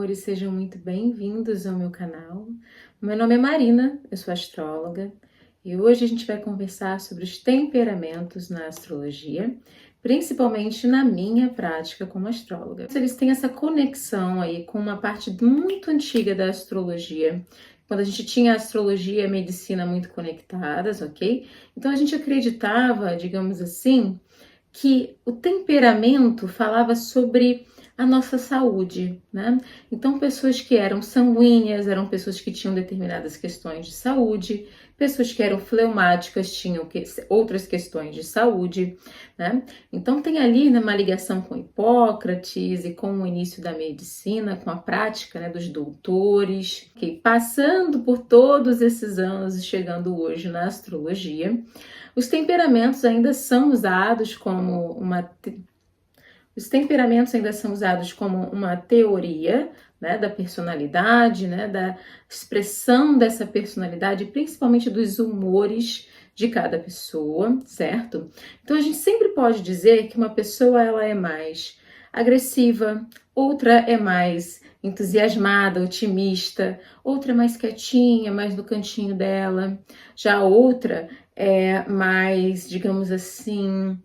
amores, sejam muito bem-vindos ao meu canal. Meu nome é Marina, eu sou astróloga e hoje a gente vai conversar sobre os temperamentos na astrologia, principalmente na minha prática como astróloga. Eles têm essa conexão aí com uma parte muito antiga da astrologia, quando a gente tinha a astrologia e a medicina muito conectadas, ok? Então a gente acreditava, digamos assim, que o temperamento falava sobre a nossa saúde, né? Então, pessoas que eram sanguíneas eram pessoas que tinham determinadas questões de saúde, pessoas que eram fleumáticas tinham outras questões de saúde, né? Então, tem ali, né, uma ligação com Hipócrates e com o início da medicina, com a prática, né, dos doutores, que passando por todos esses anos e chegando hoje na astrologia, os temperamentos ainda são usados como uma teoria, né, da personalidade, né, da expressão dessa personalidade, principalmente dos humores de cada pessoa, certo? Então a gente sempre pode dizer que uma pessoa ela é mais agressiva, outra é mais entusiasmada, otimista, outra é mais quietinha, mais no cantinho dela, já a outra é mais, digamos assim,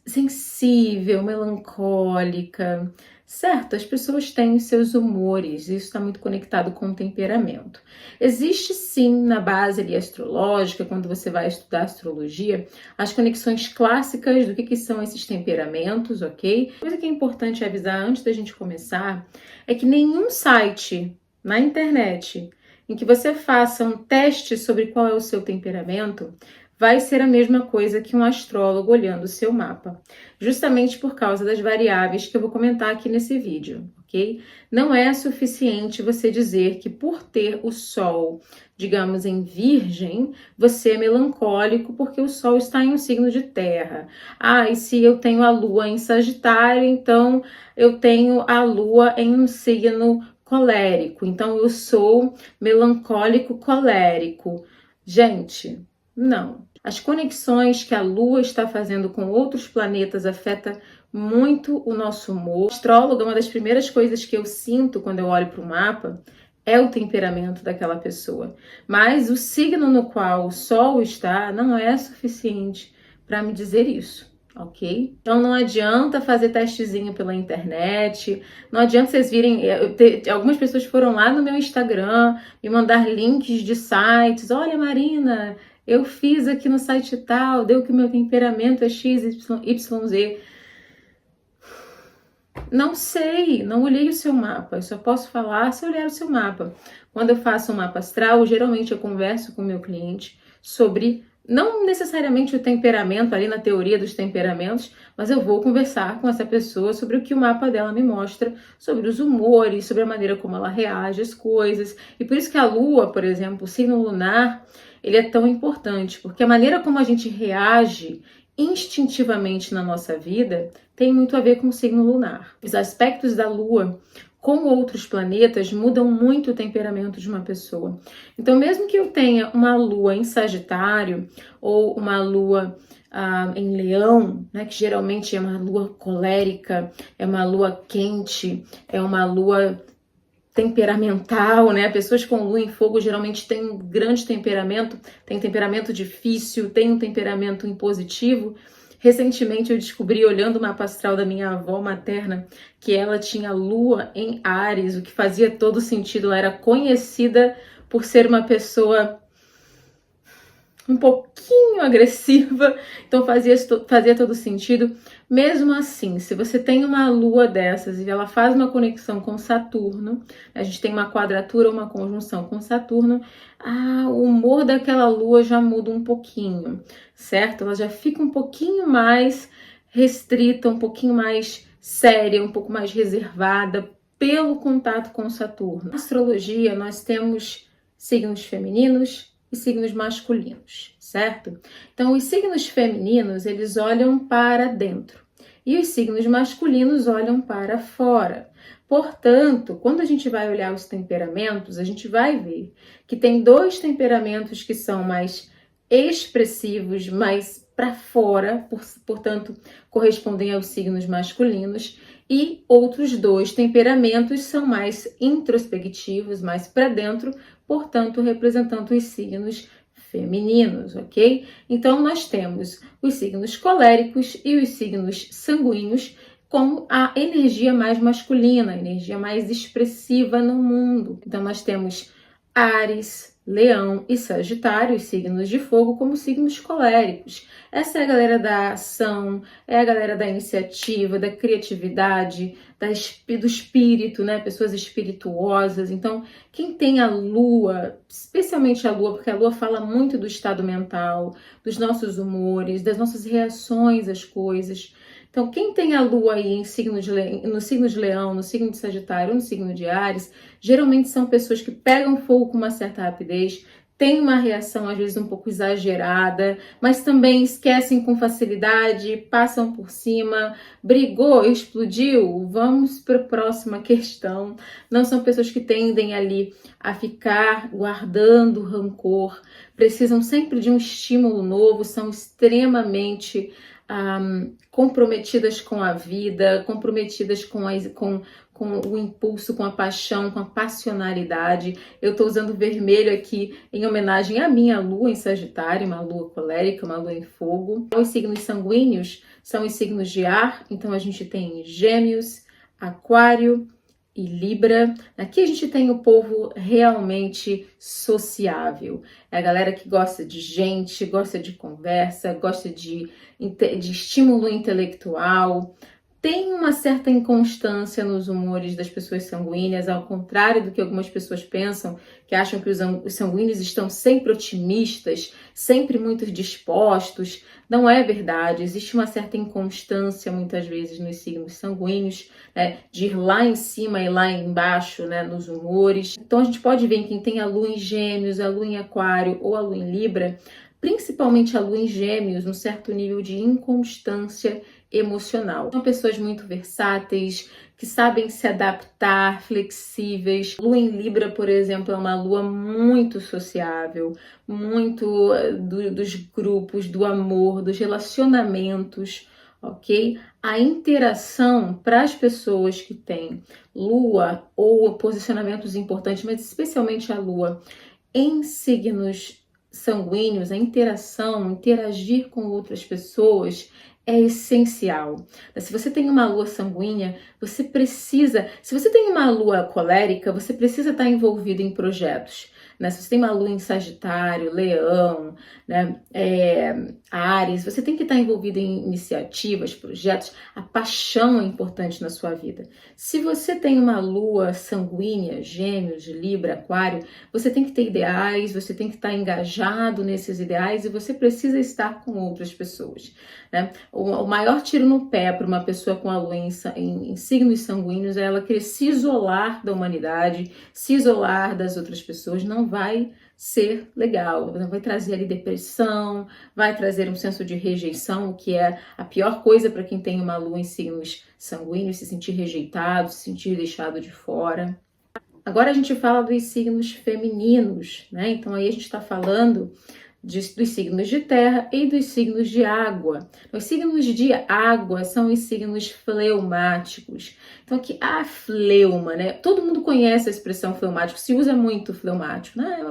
sensível, melancólica, certo? As pessoas têm os seus humores, isso está muito conectado com o temperamento. Existe sim na base ali astrológica, quando você vai estudar astrologia, as conexões clássicas do que são esses temperamentos, ok? Coisa que é importante avisar antes da gente começar é que nenhum site na internet em que você faça um teste sobre qual é o seu temperamento vai ser a mesma coisa que um astrólogo olhando o seu mapa, justamente por causa das variáveis que eu vou comentar aqui nesse vídeo, ok? Não é suficiente você dizer que por ter o Sol, digamos, em Virgem, você é melancólico porque o Sol está em um signo de terra. Ah, e se eu tenho a Lua em Sagitário, então eu tenho a Lua em um signo colérico, então eu sou melancólico colérico. Gente, não. As conexões que a Lua está fazendo com outros planetas afeta muito o nosso humor. Astróloga, uma das primeiras coisas que eu sinto quando eu olho para o mapa é o temperamento daquela pessoa. Mas o signo no qual o Sol está não é suficiente para me dizer isso. Ok? Então não adianta fazer testezinho pela internet, não adianta vocês virem, algumas pessoas foram lá no meu Instagram me mandar links de sites, olha Marina, eu fiz aqui no site tal, deu que o meu temperamento é XYZ. Não sei, não olhei o seu mapa, eu só posso falar se eu olhar o seu mapa. Quando eu faço um mapa astral, geralmente eu converso com o meu cliente sobre, não necessariamente o temperamento, ali na teoria dos temperamentos, mas eu vou conversar com essa pessoa sobre o que o mapa dela me mostra, sobre os humores, sobre a maneira como ela reage às coisas. E por isso que a Lua, por exemplo, o signo lunar, ele é tão importante, porque a maneira como a gente reage instintivamente na nossa vida tem muito a ver com o signo lunar. Os aspectos da Lua com outros planetas mudam muito o temperamento de uma pessoa. Então, mesmo que eu tenha uma Lua em Sagitário ou uma Lua em Leão, né, que geralmente é uma Lua colérica, é uma Lua quente, é uma Lua temperamental, né? Pessoas com Lua em Fogo geralmente têm um grande temperamento, tem temperamento difícil, tem um temperamento impositivo. Recentemente eu descobri, olhando o mapa astral da minha avó materna, que ela tinha Lua em Áries, o que fazia todo sentido. Ela era conhecida por ser uma pessoa um pouquinho agressiva, então fazia todo sentido. Mesmo assim, se você tem uma Lua dessas e ela faz uma conexão com Saturno, a gente tem uma quadratura ou uma conjunção com Saturno, o humor daquela Lua já muda um pouquinho, certo? Ela já fica um pouquinho mais restrita, um pouquinho mais séria, um pouco mais reservada pelo contato com Saturno. Na astrologia, nós temos signos femininos e signos masculinos, certo? Então, os signos femininos, eles olham para dentro e os signos masculinos olham para fora. Portanto, quando a gente vai olhar os temperamentos, a gente vai ver que tem dois temperamentos que são mais expressivos, mais para fora, portanto, correspondem aos signos masculinos, e outros dois temperamentos são mais introspectivos, mais para dentro, portanto, representando os signos femininos, ok? Então, nós temos os signos coléricos e os signos sanguíneos com a energia mais masculina, a energia mais expressiva no mundo. Então, nós temos Áries, Leão e Sagitário, os signos de fogo, como signos coléricos. Essa é a galera da ação, é a galera da iniciativa, da criatividade, do espírito, né? Pessoas espirituosas. Então, quem tem a lua, especialmente a lua, porque a lua fala muito do estado mental, dos nossos humores, das nossas reações às coisas. Então, quem tem a lua aí no signo de leão, no signo de sagitário, no signo de Áries, geralmente são pessoas que pegam fogo com uma certa rapidez, têm uma reação às vezes um pouco exagerada, mas também esquecem com facilidade, passam por cima, brigou, explodiu, vamos para a próxima questão. Não são pessoas que tendem ali a ficar guardando rancor, precisam sempre de um estímulo novo, são extremamente comprometidas com a vida, comprometidas com o impulso, com a paixão, com a passionalidade. Eu estou usando vermelho aqui em homenagem à minha lua em Sagitário, uma lua colérica, uma lua em fogo. Os signos sanguíneos são os signos de ar, então a gente tem Gêmeos, Aquário e Libra. Aqui a gente tem o povo realmente sociável. É a galera que gosta de gente, gosta de conversa, gosta de estímulo intelectual. Tem uma certa inconstância nos humores das pessoas sanguíneas, ao contrário do que algumas pessoas pensam, que acham que os sanguíneos estão sempre otimistas, sempre muito dispostos. Não é verdade, existe uma certa inconstância muitas vezes nos signos sanguíneos, né, de ir lá em cima e lá embaixo, né, nos humores. Então a gente pode ver quem tem a lua em Gêmeos, a lua em Aquário ou a lua em Libra, principalmente a lua em Gêmeos, um certo nível de inconstância emocional. São pessoas muito versáteis, que sabem se adaptar, flexíveis. Lua em Libra, por exemplo, é uma lua muito sociável, muito dos grupos, do amor, dos relacionamentos, ok? A interação para as pessoas que têm lua ou posicionamentos importantes, mas especialmente a lua em signos sanguíneos, a interação, interagir com outras pessoas é essencial. Se você tem uma lua sanguínea, você precisa... Se você tem uma lua colérica, você precisa estar envolvido em projetos. Né? Se você tem uma lua em Sagitário, Leão, né? Áries, você tem que estar envolvido em iniciativas, projetos. A paixão é importante na sua vida. Se você tem uma lua sanguínea, Gêmeos, Libra, Aquário, você tem que ter ideais, você tem que estar engajado nesses ideais e você precisa estar com outras pessoas. Né? O maior tiro no pé para uma pessoa com a lua em signos sanguíneos é ela querer se isolar da humanidade, se isolar das outras pessoas. Não vai ser legal, vai trazer ali depressão, vai trazer um senso de rejeição, o que é a pior coisa para quem tem uma lua em signos sanguíneos, se sentir rejeitado, se sentir deixado de fora. Agora a gente fala dos signos femininos, né? Então aí a gente está falando dos signos de terra e dos signos de água. Os signos de água são os signos fleumáticos. Então aqui a fleuma, né? Todo mundo conhece a expressão fleumático, se usa muito fleumático, né?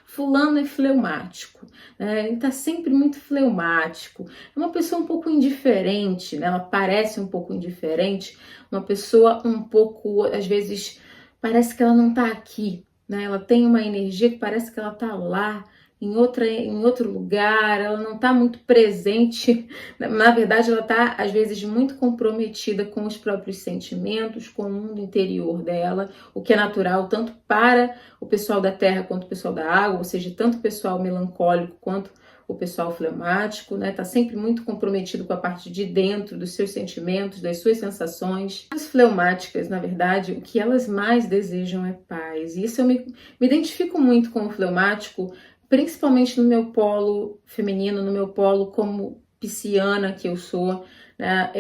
Fulano é fleumático, né? Ele tá sempre muito fleumático. É uma pessoa um pouco indiferente, né? Ela parece um pouco indiferente, uma pessoa um pouco, às vezes, parece que ela não tá aqui, né? Ela tem uma energia que parece que ela tá lá, em outro lugar, ela não está muito presente, na verdade ela está às vezes muito comprometida com os próprios sentimentos, com o mundo interior dela, o que é natural tanto para o pessoal da terra quanto o pessoal da água, ou seja, tanto o pessoal melancólico quanto o pessoal fleumático, né? Tá sempre muito comprometido com a parte de dentro dos seus sentimentos, das suas sensações. As fleumáticas, na verdade, o que elas mais desejam é paz, e isso eu me identifico muito com o fleumático, principalmente no meu polo feminino, no meu polo como pisciana que eu sou, né?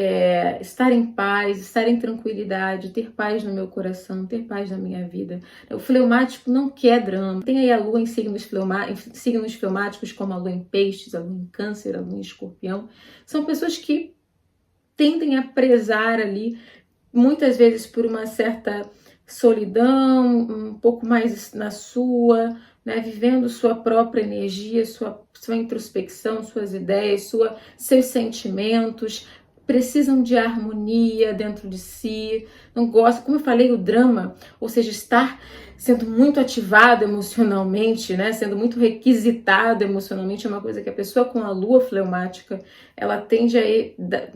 Estar em paz, estar em tranquilidade, ter paz no meu coração, ter paz na minha vida. O fleumático não quer drama. Tem aí a lua em signos fleumáticos, como a lua em peixes, a lua em câncer, a lua em escorpião. São pessoas que tendem a prezar ali muitas vezes por uma certa solidão, um pouco mais na sua, né, vivendo sua própria energia, sua introspecção, suas ideias, seus sentimentos, precisam de harmonia dentro de si, não gosta, como eu falei, o drama, ou seja, estar sendo muito ativado emocionalmente, né, sendo muito requisitado emocionalmente, é uma coisa que a pessoa com a lua fleumática, ela tende a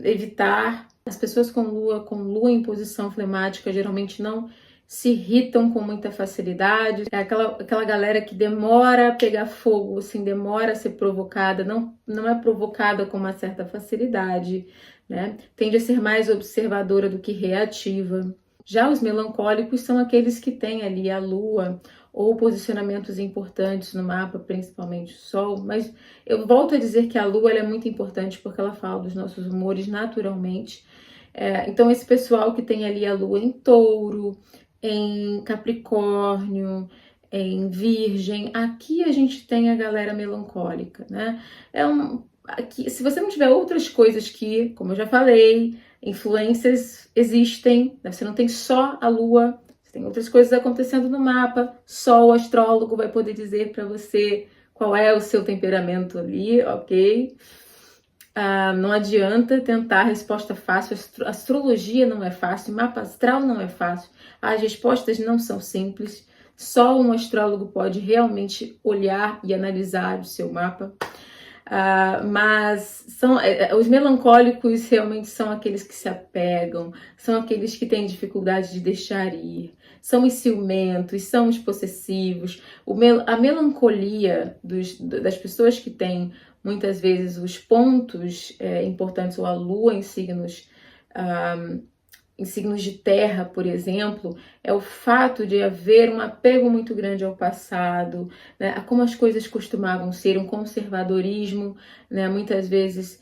evitar. As pessoas com lua em posição flemática geralmente não se irritam com muita facilidade. É aquela galera que demora a pegar fogo, assim, demora a ser provocada, não é provocada com uma certa facilidade, né? Tende a ser mais observadora do que reativa. Já os melancólicos são aqueles que têm ali a lua ou posicionamentos importantes no mapa, principalmente o sol, mas eu volto a dizer que a lua ela é muito importante porque ela fala dos nossos humores naturalmente. Então esse pessoal que tem ali a lua em touro, em Capricórnio, em Virgem, aqui a gente tem a galera melancólica, né? Aqui, se você não tiver outras coisas que, como eu já falei, influências existem, né? Você não tem só a lua, você tem outras coisas acontecendo no mapa, só o astrólogo vai poder dizer para você qual é o seu temperamento ali, ok? Não adianta tentar resposta fácil, astrologia não é fácil, mapa astral não é fácil, as respostas não são simples, só um astrólogo pode realmente olhar e analisar o seu mapa. Mas os melancólicos realmente são aqueles que se apegam, são aqueles que têm dificuldade de deixar ir, são os ciumentos, são os possessivos. A melancolia das pessoas que têm muitas vezes os pontos importantes ou a lua em signos de terra, por exemplo, é o fato de haver um apego muito grande ao passado, né, a como as coisas costumavam ser, um conservadorismo, né, muitas vezes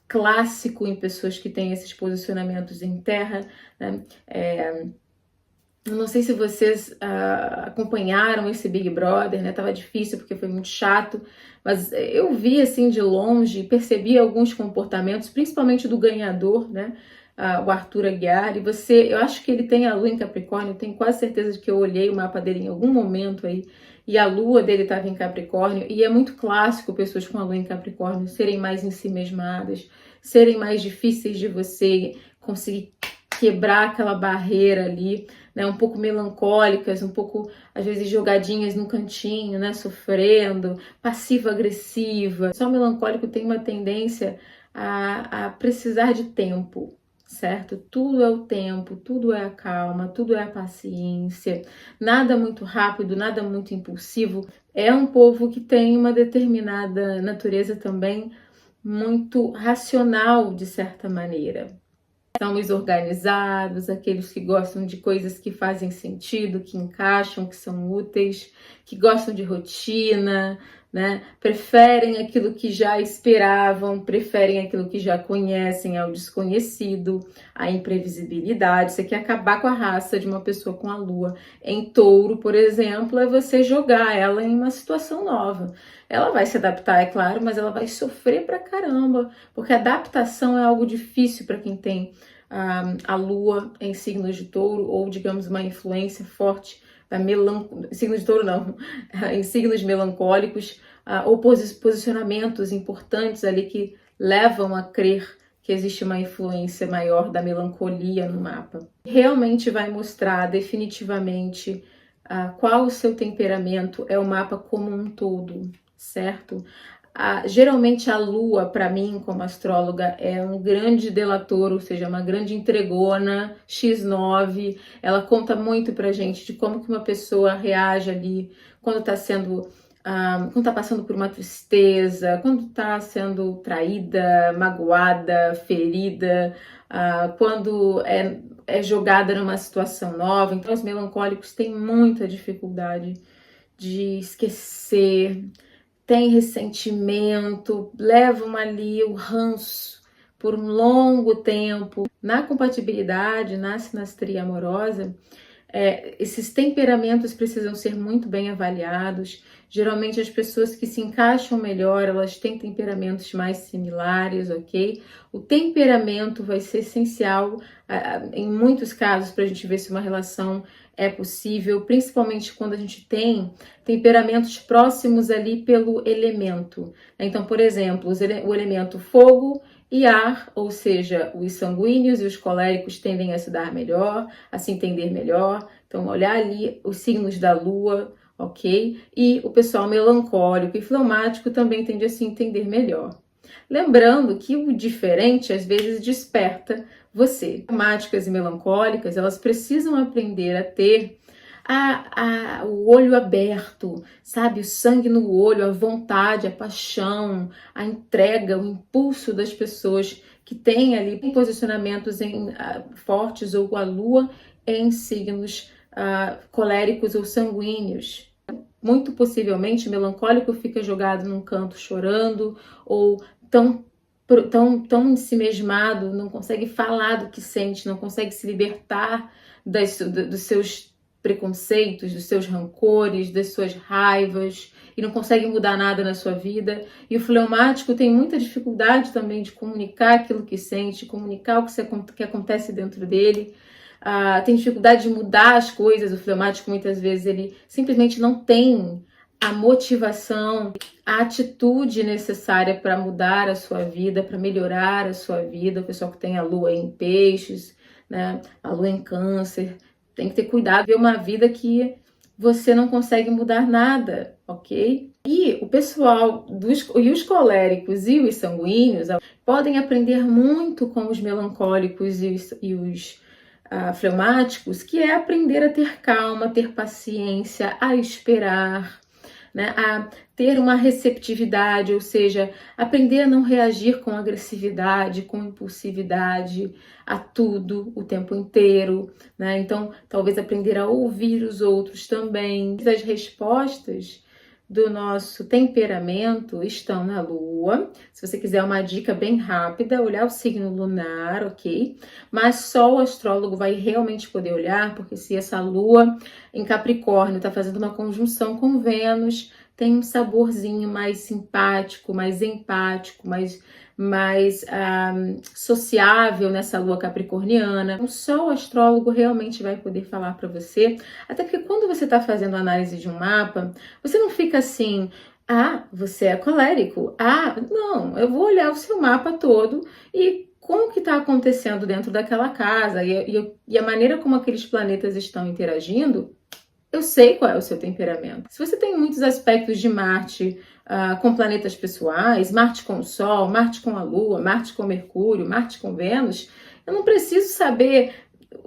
clássico em pessoas que têm esses posicionamentos em terra, né, eu não sei se vocês acompanharam esse Big Brother, né? Tava difícil porque foi muito chato, mas eu vi assim de longe, percebi alguns comportamentos, principalmente do ganhador, né? O Arthur Aguiar, e eu acho que ele tem a lua em Capricórnio, eu tenho quase certeza de que eu olhei o mapa dele em algum momento aí, e a lua dele estava em Capricórnio, e é muito clássico pessoas com a lua em Capricórnio serem mais em si mesmadas, serem mais difíceis de você conseguir quebrar aquela barreira ali, né, um pouco melancólicas, um pouco, às vezes, jogadinhas no cantinho, né, sofrendo, passiva-agressiva. Só o melancólico tem uma tendência a precisar de tempo, certo? Tudo é o tempo, tudo é a calma, tudo é a paciência, nada muito rápido, nada muito impulsivo. É um povo que tem uma determinada natureza também muito racional, de certa maneira. São os organizados, aqueles que gostam de coisas que fazem sentido, que encaixam, que são úteis, que gostam de rotina, né? Preferem aquilo que já esperavam, preferem aquilo que já conhecem ao desconhecido, à imprevisibilidade. Você quer acabar com a raça de uma pessoa com a lua em touro, por exemplo, é você jogar ela em uma situação nova. Ela vai se adaptar, é claro, mas ela vai sofrer pra caramba, porque adaptação é algo difícil para quem tem a lua em signos de touro, ou digamos uma influência forte da signos de touro não, em signos melancólicos, ou posicionamentos importantes ali que levam a crer que existe uma influência maior da melancolia no mapa. Realmente vai mostrar definitivamente qual o seu temperamento, é o mapa como um todo, certo? Geralmente a lua, para mim, como astróloga, é um grande delator, ou seja, uma grande entregona, X9. Ela conta muito pra gente de como que uma pessoa reage ali quando está passando por uma tristeza, quando está sendo traída, magoada, ferida, quando é jogada numa situação nova. Então, os melancólicos têm muita dificuldade de esquecer, tem ressentimento, levam ali o ranço por um longo tempo. Na compatibilidade, na sinastria amorosa, Esses temperamentos precisam ser muito bem avaliados. Geralmente as pessoas que se encaixam melhor, elas têm temperamentos mais similares, ok? O temperamento vai ser essencial em muitos casos para a gente ver se uma relação é possível, principalmente quando a gente tem temperamentos próximos ali pelo elemento. Então, por exemplo, o elemento fogo e ar, ou seja, os sanguíneos e os coléricos tendem a se dar melhor, a se entender melhor. Então, olhar ali os signos da lua, ok? E o pessoal melancólico e fleumático também tende a se entender melhor. Lembrando que o diferente às vezes desperta você. Fleumáticas e melancólicas, elas precisam aprender a ter o olho aberto, sabe? O sangue no olho, a vontade, a paixão, a entrega, o impulso das pessoas que têm ali posicionamentos fortes ou com a lua em signos coléricos ou sanguíneos. Muito possivelmente, melancólico fica jogado num canto chorando ou tão ensimesmado, não consegue falar do que sente, não consegue se libertar dos seus preconceitos, dos seus rancores, das suas raivas e não consegue mudar nada na sua vida. E o fleumático tem muita dificuldade também de comunicar aquilo que sente, comunicar o que acontece dentro dele. Tem dificuldade de mudar as coisas. O fleumático muitas vezes ele simplesmente não tem a motivação, a atitude necessária para mudar a sua vida, para melhorar a sua vida. O pessoal que tem a lua em peixes, né, a lua em câncer, tem que ter cuidado, ver uma vida que você não consegue mudar nada, ok? E o pessoal e os coléricos e os sanguíneos podem aprender muito com os melancólicos e os fleumáticos, que é aprender a ter calma, ter paciência, a esperar, né, a ter uma receptividade, ou seja, aprender a não reagir com agressividade, com impulsividade a tudo o tempo inteiro, né? Então, talvez aprender a ouvir os outros também. As respostas do nosso temperamento estão na lua. Se você quiser uma dica bem rápida, olhar o signo lunar, ok? Mas só o astrólogo vai realmente poder olhar, porque se essa lua em Capricórnio está fazendo uma conjunção com Vênus, tem um saborzinho mais simpático, mais empático, mais sociável nessa lua capricorniana. Então, só o astrólogo realmente vai poder falar para você. Até porque quando você está fazendo análise de um mapa, você não fica assim, você é colérico. Não, eu vou olhar o seu mapa todo e como que está acontecendo dentro daquela casa e a maneira como aqueles planetas estão interagindo. Eu sei qual é o seu temperamento. Se você tem muitos aspectos de Marte com planetas pessoais, Marte com o Sol, Marte com a Lua, Marte com Mercúrio, Marte com Vênus, eu não preciso saber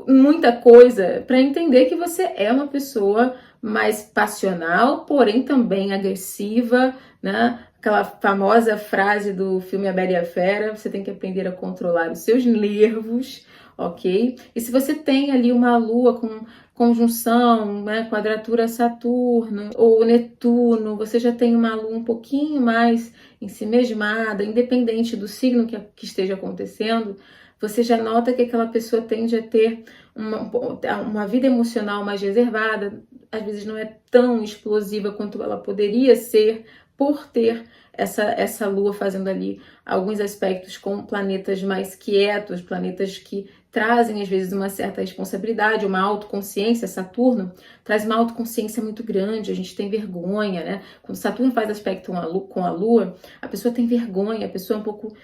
muita coisa para entender que você é uma pessoa mais passional, porém também agressiva, né? Aquela famosa frase do filme A Bela e a Fera, você tem que aprender a controlar os seus nervos, ok? E se você tem ali uma lua com conjunção, né, quadratura Saturno ou Netuno, você já tem uma lua um pouquinho mais ensimesmada, independente do signo que esteja acontecendo, você já nota que aquela pessoa tende a ter uma vida emocional mais reservada, às vezes não é tão explosiva quanto ela poderia ser, por ter essa lua fazendo ali alguns aspectos com planetas mais quietos, planetas que trazem às vezes uma certa responsabilidade, uma autoconsciência. Saturno traz uma autoconsciência muito grande, a gente tem vergonha, né? Quando Saturno faz aspecto com a Lua, a pessoa tem vergonha, a pessoa é um pouco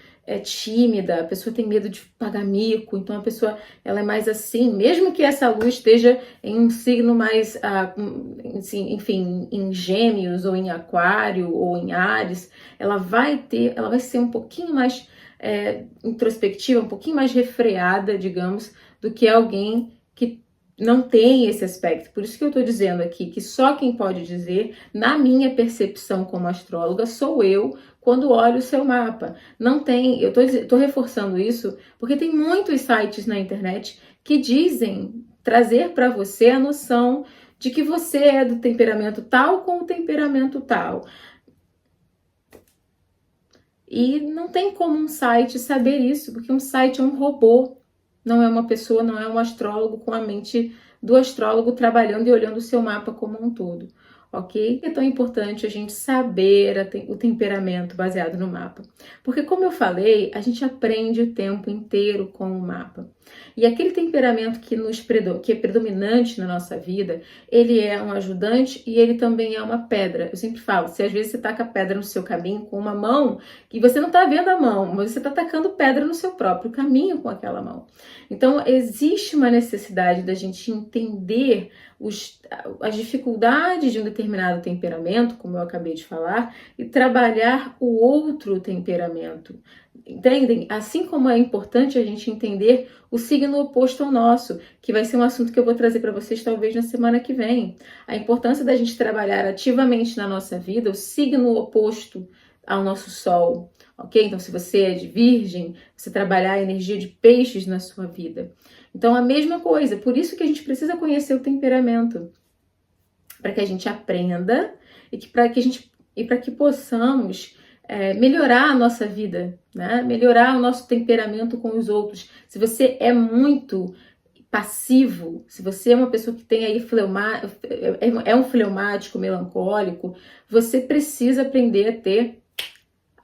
tímida, a pessoa tem medo de pagar mico, então a pessoa ela é mais assim, mesmo que essa lua esteja em um signo mais, enfim, em Gêmeos ou em Aquário ou em Áries, ela vai ser um pouquinho mais introspectiva, um pouquinho mais refreada, digamos, do que alguém que não tem esse aspecto. Por isso que eu estou dizendo aqui que só quem pode dizer, na minha percepção como astróloga, sou eu, quando olho o seu mapa. Não tem, eu estou reforçando isso, porque tem muitos sites na internet que dizem trazer para você a noção de que você é do temperamento tal com o temperamento tal. E não tem como um site saber isso, porque um site é um robô, não é uma pessoa, não é um astrólogo com a mente do astrólogo trabalhando e olhando o seu mapa como um todo. Ok? É tão importante a gente saber o temperamento baseado no mapa. Porque, como eu falei, a gente aprende o tempo inteiro com o mapa. E aquele temperamento que é predominante na nossa vida, ele é um ajudante e ele também é uma pedra. Eu sempre falo, se às vezes você taca pedra no seu caminho com uma mão, que você não está vendo a mão, mas você está tacando pedra no seu próprio caminho com aquela mão. Então, existe uma necessidade da gente entender as dificuldades de um determinado temperamento, como eu acabei de falar, e trabalhar o outro temperamento. Entendem? Assim como é importante a gente entender o signo oposto ao nosso, que vai ser um assunto que eu vou trazer para vocês talvez na semana que vem. A importância da gente trabalhar ativamente na nossa vida o signo oposto ao nosso Sol, ok? Então, se você é de Virgem, você trabalhar a energia de Peixes na sua vida. Então, a mesma coisa, por isso que a gente precisa conhecer o temperamento, para que a gente aprenda e para que possamos melhorar a nossa vida, né? Melhorar o nosso temperamento com os outros. Se você é muito passivo, se você é uma pessoa que tem aí é um fleumático, melancólico, você precisa aprender a ter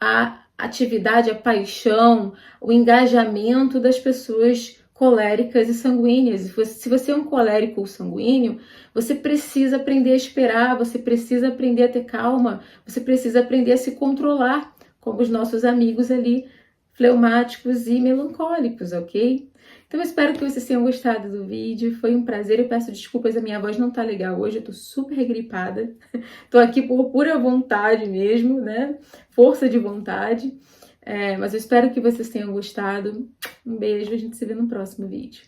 a atividade, a paixão, o engajamento das pessoas coléricas e sanguíneas. Se você é um colérico ou sanguíneo, você precisa aprender a esperar, você precisa aprender a ter calma, você precisa aprender a se controlar, como os nossos amigos ali, fleumáticos e melancólicos, ok? Então eu espero que vocês tenham gostado do vídeo, foi um prazer, eu peço desculpas, a minha voz não tá legal hoje, eu tô super gripada, tô aqui por pura vontade mesmo, né? Força de vontade, mas eu espero que vocês tenham gostado, um beijo, a gente se vê no próximo vídeo.